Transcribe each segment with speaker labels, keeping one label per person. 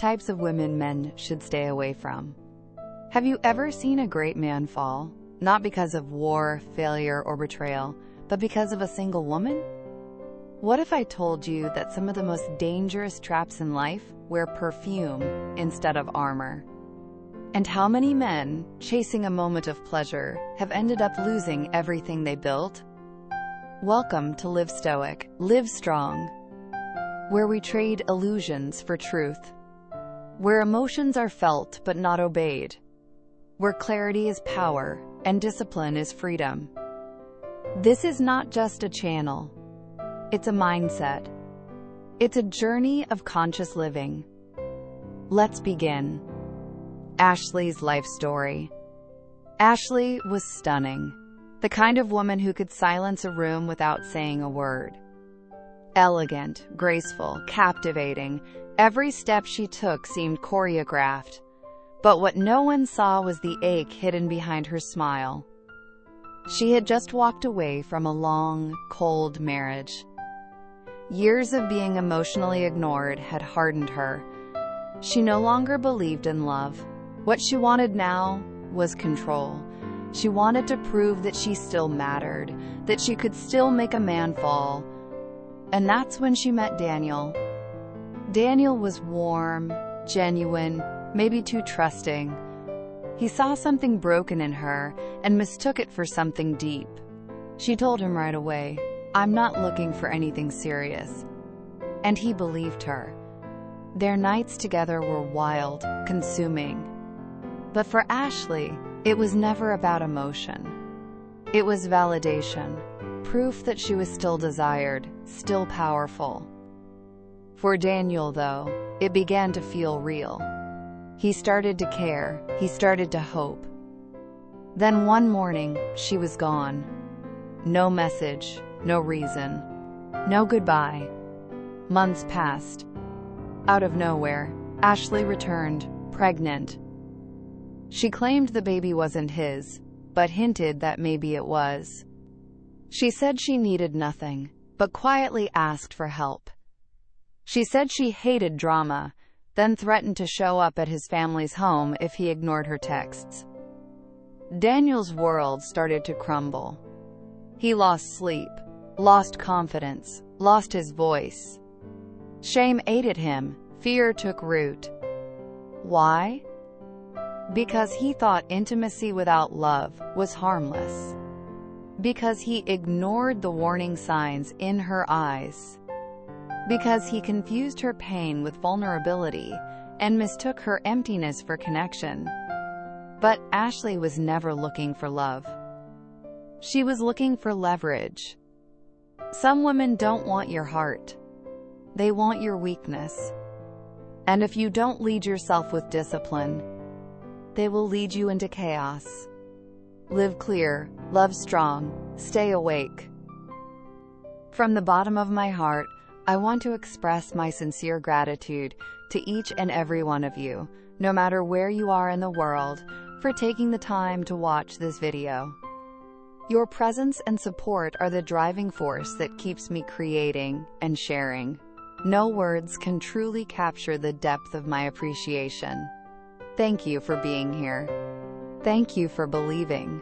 Speaker 1: types of women men should stay away from. Have you ever seen a great man fall? Not because of war, failure, or betrayal, but because of a single woman? What if I told you that some of the most dangerous traps in life wear perfume instead of armor? And how many men, chasing a moment of pleasure, have ended up losing everything they built? Welcome to Live Stoic, Live Strong, where we trade illusions for truth, where emotions are felt but not obeyed, where clarity is power and discipline is freedom. This is not just a channel. It's a mindset. It's a journey of conscious living. Let's begin. Ashley's life story. Ashley was stunning. The kind of woman who could silence a room without saying a word. Elegant, graceful, captivating. Every step she took seemed choreographed. But what no one saw was the ache hidden behind her smile. She had just walked away from a long, cold marriage. Years of being emotionally ignored had hardened her. She no longer believed in love. What she wanted now was control. She wanted to prove that she still mattered, that she could still make a man fall. And that's when she met Daniel. Daniel was warm, genuine, maybe too trusting. He saw something broken in her and mistook it for something deep. She told him right away, "I'm not looking for anything serious." And he believed her. Their nights together were wild, consuming. But for Ashley, it was never about emotion. It was validation, proof that she was still desired, still powerful. For Daniel, though, it began to feel real. He started to care, he started to hope. Then one morning, she was gone. No message, no reason, no goodbye. Months passed. Out of nowhere, Ashley returned, pregnant. She claimed the baby wasn't his, but hinted that maybe it was. She said she needed nothing, but quietly asked for help. She said she hated drama, then threatened to show up at his family's home if he ignored her texts. Daniel's world started to crumble. He lost sleep, lost confidence, lost his voice. Shame ate at him, fear took root. Why? Because he thought intimacy without love was harmless. Because he ignored the warning signs in her eyes. Because he confused her pain with vulnerability and mistook her emptiness for connection. But Ashley was never looking for love. She was looking for leverage. Some women don't want your heart. They want your weakness. And if you don't lead yourself with discipline, they will lead you into chaos. Live clear, love strong, stay awake. From the bottom of my heart, I want to express my sincere gratitude to each and every one of you, no matter where you are in the world, for taking the time to watch this video. Your presence and support are the driving force that keeps me creating and sharing. No words can truly capture the depth of my appreciation. Thank you for being here. Thank you for believing.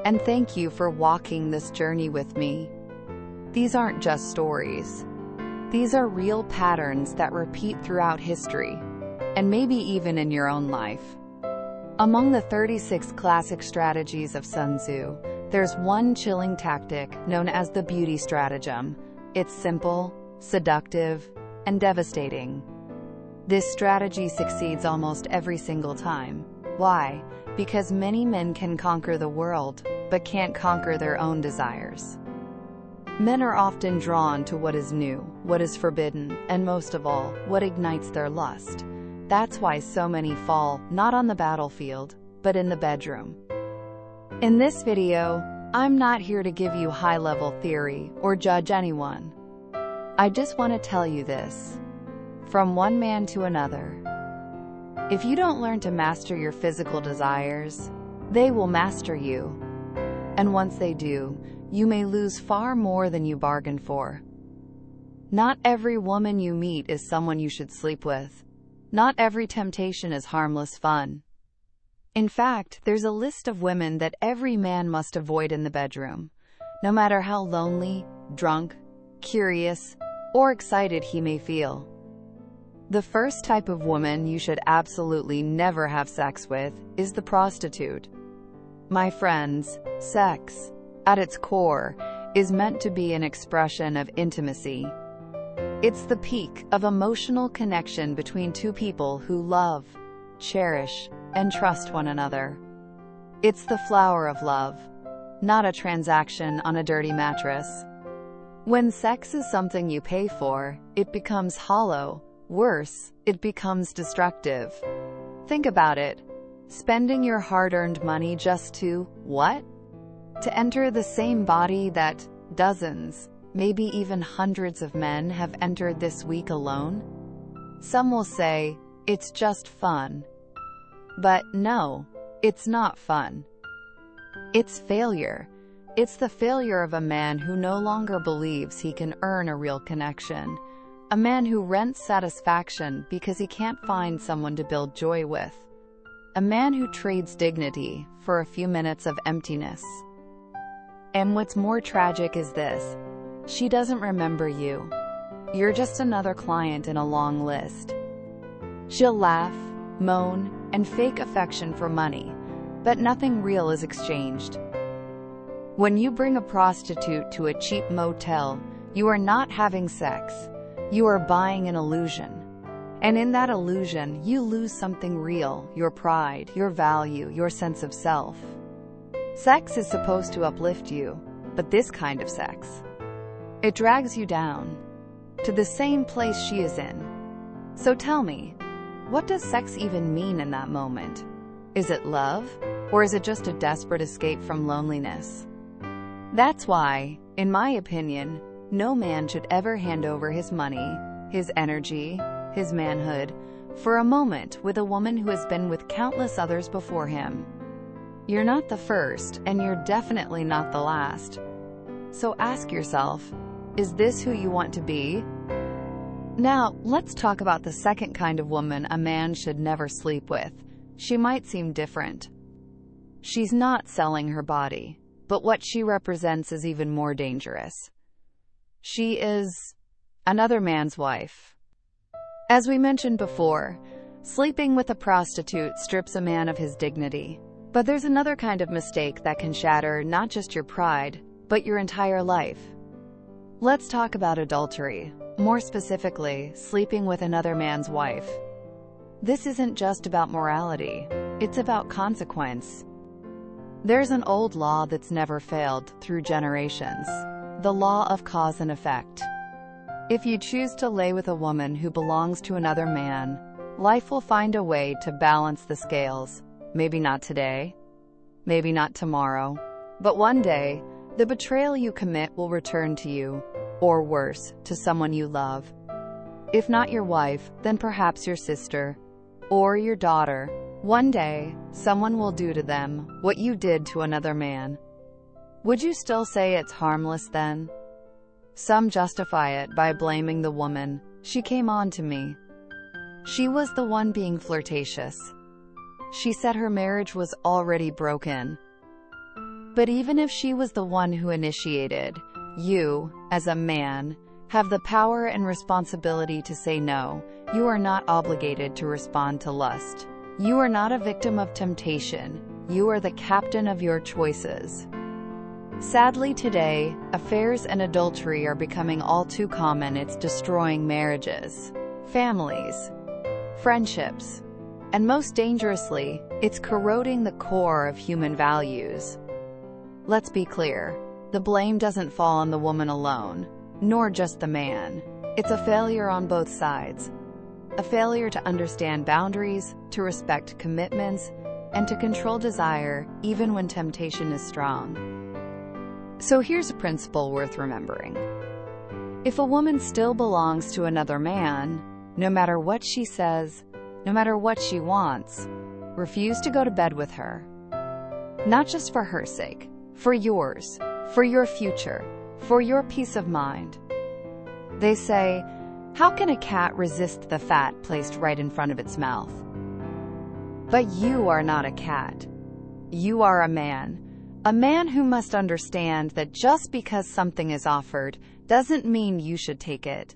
Speaker 1: And thank you for walking this journey with me. These aren't just stories. These are real patterns that repeat throughout history, and maybe even in your own life. Among the 36 classic strategies of Sun Tzu, there's one chilling tactic known as the beauty stratagem. It's simple, seductive, and devastating. This strategy succeeds almost every single time. Why? Because many men can conquer the world, but can't conquer their own desires. Men are often drawn to what is new, what is forbidden, and most of all, what ignites their lust. That's why so many fall, not on the battlefield, but in the bedroom. In this video, I'm not here to give you high-level theory or judge anyone. I just want to tell you this. From one man to another. If you don't learn to master your physical desires, they will master you. And once they do, you may lose far more than you bargained for. Not every woman you meet is someone you should sleep with. Not every temptation is harmless fun. In fact, there's a list of women that every man must avoid in the bedroom, no matter how lonely, drunk, curious, or excited he may feel. The first type of woman you should absolutely never have sex with is the prostitute. My friends, sex, at its core, is meant to be an expression of intimacy. It's the peak of emotional connection between two people who love, cherish, and trust one another. It's the flower of love, not a transaction on a dirty mattress. When sex is something you pay for, it becomes hollow. Worse, it becomes destructive. Think about it. Spending your hard-earned money just to, what? To enter the same body that dozens, maybe even hundreds of men have entered this week alone? Some will say, it's just fun. But no, it's not fun. It's failure. It's the failure of a man who no longer believes he can earn a real connection. A man who rents satisfaction because he can't find someone to build joy with. A man who trades dignity for a few minutes of emptiness. And what's more tragic is this: she doesn't remember you. You're just another client in a long list. She'll laugh, moan, and fake affection for money, but nothing real is exchanged. When you bring a prostitute to a cheap motel, you are not having sex. You are buying an illusion. And in that illusion, you lose something real: your pride, your value, your sense of self. Sex is supposed to uplift you, but this kind of sex, it drags you down to the same place she is in. So tell me, what does sex even mean in that moment? Is it love, or is it just a desperate escape from loneliness? That's why, in my opinion, no man should ever hand over his money, his energy, his manhood, for a moment with a woman who has been with countless others before him. You're not the first, and you're definitely not the last. So ask yourself, is this who you want to be? Now, let's talk about the second kind of woman a man should never sleep with. She might seem different. She's not selling her body, but what she represents is even more dangerous. She is another man's wife. As we mentioned before, sleeping with a prostitute strips a man of his dignity. But there's another kind of mistake that can shatter not just your pride, but your entire life. Let's talk about adultery, more specifically, sleeping with another man's wife. This isn't just about morality, it's about consequence. There's an old law that's never failed through generations: the law of cause and effect. If you choose to lay with a woman who belongs to another man, life will find a way to balance the scales. Maybe not today, maybe not tomorrow, but one day, the betrayal you commit will return to you, or worse, to someone you love. If not your wife, then perhaps your sister, or your daughter. One day, someone will do to them what you did to another man. Would you still say it's harmless then? Some justify it by blaming the woman. She came on to me. She was the one being flirtatious. She said her marriage was already broken. But even if she was the one who initiated, you, as a man, have the power and responsibility to say no. You are not obligated to respond to lust. You are not a victim of temptation. You are the captain of your choices. Sadly today, affairs and adultery are becoming all too common. It's destroying marriages, families, friendships, and most dangerously, it's corroding the core of human values. Let's be clear, the blame doesn't fall on the woman alone, nor just the man. It's a failure on both sides. A failure to understand boundaries, to respect commitments, and to control desire, even when temptation is strong. So here's a principle worth remembering. If a woman still belongs to another man, no matter what she says, no matter what she wants, refuse to go to bed with her. Not just for her sake, for yours, for your future, for your peace of mind. They say, How can a cat resist the fat placed right in front of its mouth? But you are not a cat. You are a man who must understand that just because something is offered doesn't mean you should take it.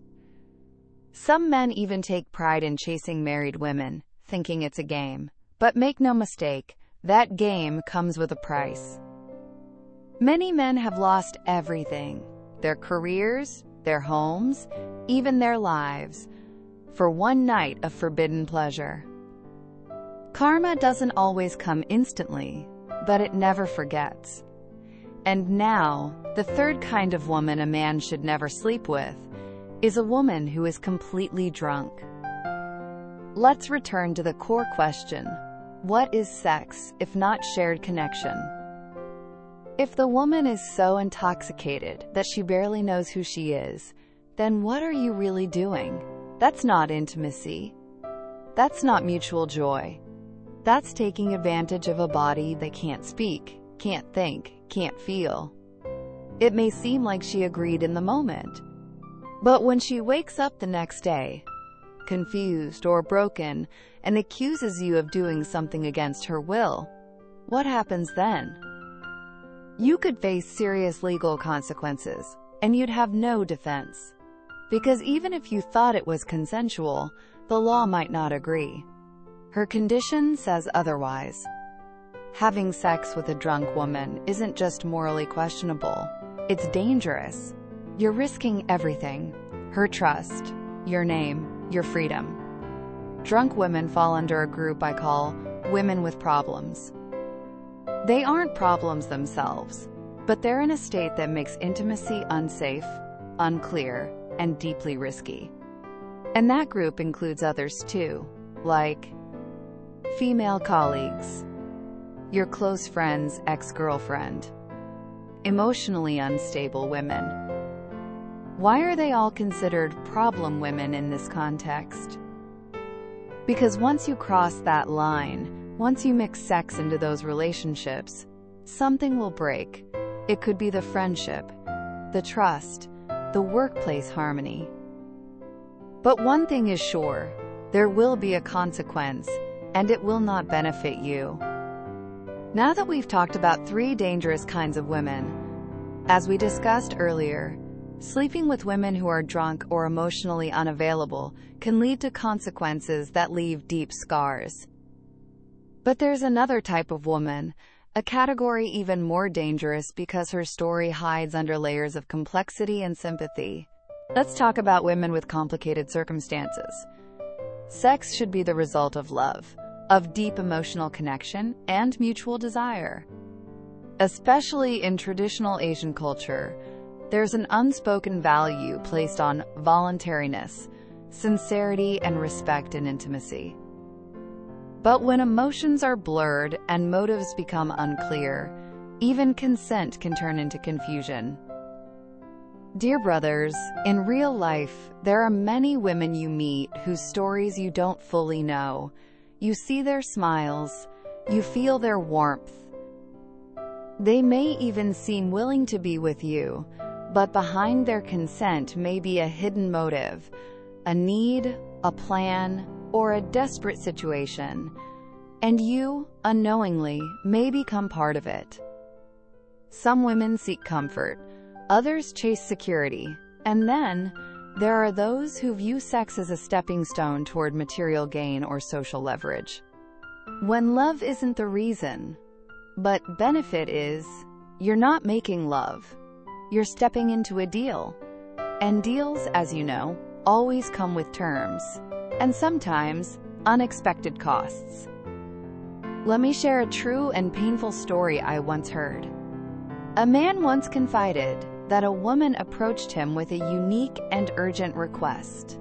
Speaker 1: Some men even take pride in chasing married women, thinking it's a game. But make no mistake, that game comes with a price. Many men have lost everything, their careers, their homes, even their lives, for one night of forbidden pleasure. Karma doesn't always come instantly, but it never forgets. And now, the third kind of woman a man should never sleep with is a woman who is completely drunk. Let's return to the core question. What is sex, if not shared connection? If the woman is so intoxicated that she barely knows who she is, then what are you really doing? That's not intimacy. That's not mutual joy. That's taking advantage of a body that can't speak, can't think, can't feel. It may seem like she agreed in the moment, but when she wakes up the next day, confused or broken, and accuses you of doing something against her will, what happens then? You could face serious legal consequences, and you'd have no defense. Because even if you thought it was consensual, the law might not agree. Her condition says otherwise. Having sex with a drunk woman isn't just morally questionable, it's dangerous. You're risking everything: her trust, your name, your freedom. Drunk women fall under a group I call women with problems. They aren't problems themselves, but they're in a state that makes intimacy unsafe, unclear, and deeply risky. And that group includes others too, like female colleagues, your close friend's ex-girlfriend, emotionally unstable women. Why are they all considered problem women in this context? Because once you cross that line, once you mix sex into those relationships, something will break. It could be the friendship, the trust, the workplace harmony. But one thing is sure, there will be a consequence, and it will not benefit you. Now that we've talked about 3 dangerous kinds of women, as we discussed earlier, sleeping with women who are drunk or emotionally unavailable can lead to consequences that leave deep scars. But there's another type of woman, a category even more dangerous because her story hides under layers of complexity and sympathy. Let's talk about women with complicated circumstances. Sex should be the result of love, of deep emotional connection, and mutual desire. Especially in traditional Asian culture, there's an unspoken value placed on voluntariness, sincerity, and respect in intimacy. But when emotions are blurred and motives become unclear, even consent can turn into confusion. Dear brothers, in real life, there are many women you meet whose stories you don't fully know. You see their smiles, you feel their warmth. They may even seem willing to be with you, but behind their consent may be a hidden motive, a need, a plan, or a desperate situation, and you, unknowingly, may become part of it. Some women seek comfort, others chase security, and then there are those who view sex as a stepping stone toward material gain or social leverage. When love isn't the reason, but benefit is, you're not making love. You're stepping into a deal. And deals, as you know, always come with terms, and sometimes unexpected costs. Let me share a true and painful story I once heard. A man once confided that a woman approached him with a unique and urgent request.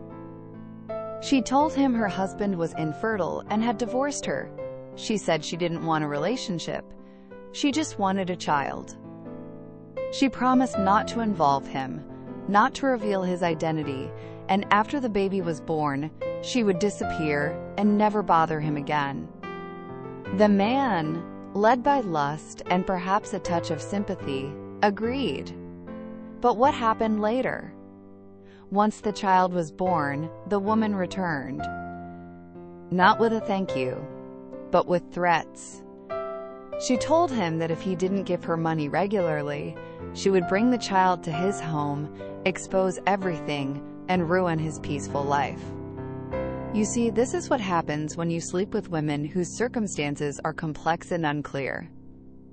Speaker 1: She told him her husband was infertile and had divorced her. She said she didn't want a relationship. She just wanted a child. She promised not to involve him, not to reveal his identity, and after the baby was born, she would disappear and never bother him again. The man, led by lust and perhaps a touch of sympathy, agreed. But what happened later? Once the child was born, the woman returned. Not with a thank you, but with threats. She told him that if he didn't give her money regularly, she would bring the child to his home, expose everything, and ruin his peaceful life. You see, this is what happens when you sleep with women whose circumstances are complex and unclear.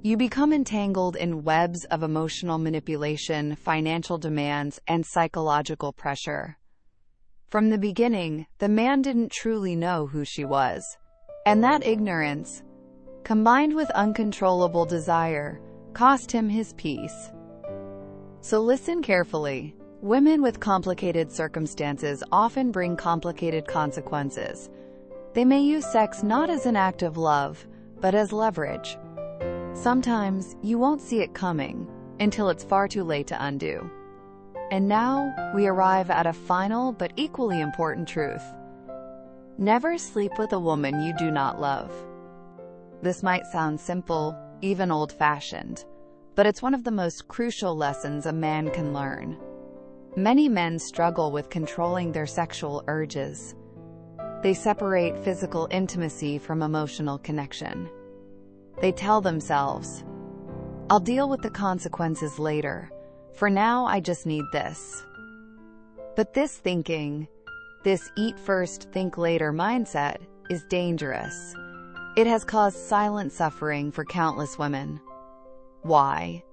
Speaker 1: You become entangled in webs of emotional manipulation, financial demands, and psychological pressure. From the beginning, the man didn't truly know who she was. And that ignorance, combined with uncontrollable desire, cost him his peace. So listen carefully. Women with complicated circumstances often bring complicated consequences. They may use sex not as an act of love, but as leverage. Sometimes you won't see it coming until it's far too late to undo. And now we arrive at a final but equally important truth. Never sleep with a woman you do not love. This might sound simple, even old-fashioned, but it's one of the most crucial lessons a man can learn. Many men struggle with controlling their sexual urges. They separate physical intimacy from emotional connection. They tell themselves, "I'll deal with the consequences later. For now, I just need this." But this thinking, this eat first, think later mindset, is dangerous. It has caused silent suffering for countless women. Why?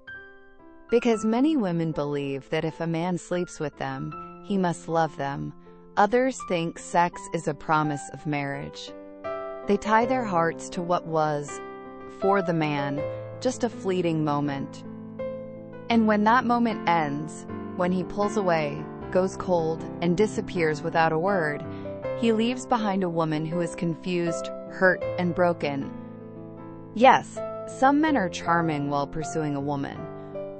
Speaker 1: Because many women believe that if a man sleeps with them, he must love them. Others think sex is a promise of marriage. They tie their hearts to what was, for the man, just a fleeting moment. And when that moment ends, when he pulls away, goes cold, and disappears without a word, he leaves behind a woman who is confused, hurt, and broken. Yes, some men are charming while pursuing a woman.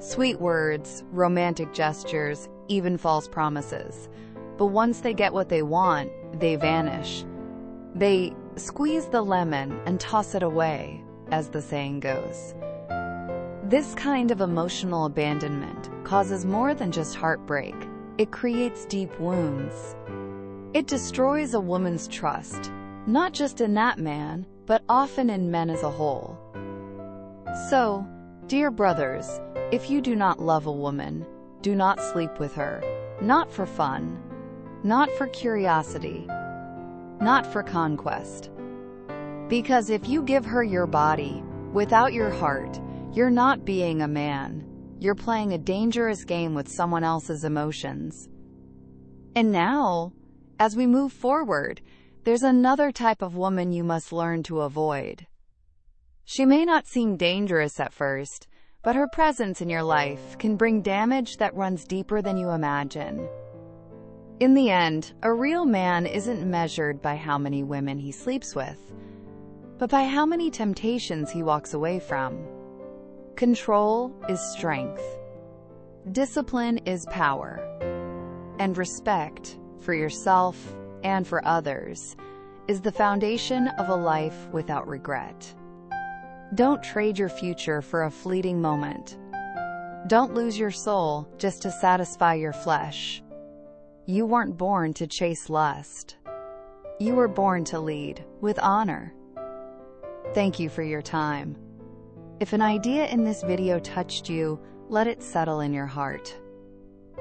Speaker 1: Sweet words, romantic gestures, even false promises. But once they get what they want, they vanish. They squeeze the lemon and toss it away, as the saying goes. This kind of emotional abandonment causes more than just heartbreak. It creates deep wounds. It destroys a woman's trust, not just in that man, but often in men as a whole. So, dear brothers, if you do not love a woman, do not sleep with her, not for fun, not for curiosity, not for conquest. Because if you give her your body, without your heart, you're not being a man. You're playing a dangerous game with someone else's emotions. And now, as we move forward, there's another type of woman you must learn to avoid. She may not seem dangerous at first, but her presence in your life can bring damage that runs deeper than you imagine. In the end, a real man isn't measured by how many women he sleeps with, but by how many temptations he walks away from. Control is strength. Discipline is power. And respect, for yourself and for others, is the foundation of a life without regret. Don't trade your future for a fleeting moment. Don't lose your soul just to satisfy your flesh. You weren't born to chase lust. You were born to lead with honor. Thank you for your time. If an idea in this video touched you, let it settle in your heart.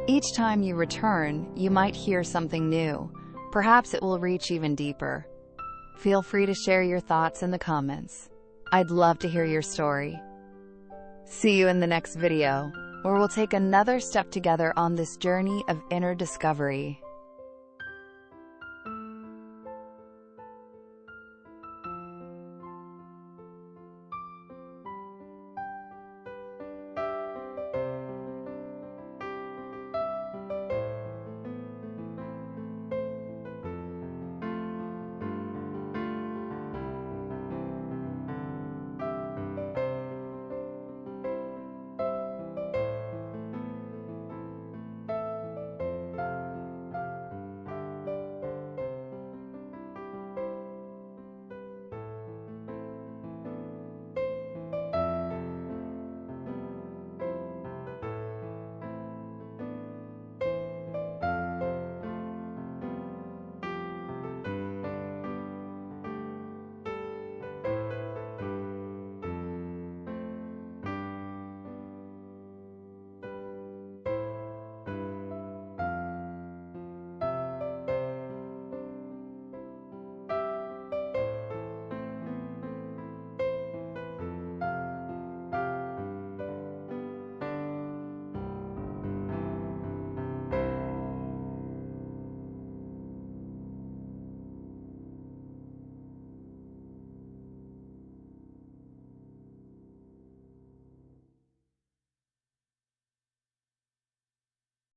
Speaker 1: Each time you return, you might hear something new. Perhaps it will reach even deeper. Feel free to share your thoughts in the comments. I'd love to hear your story. See you in the next video, where we'll take another step together on this journey of inner discovery.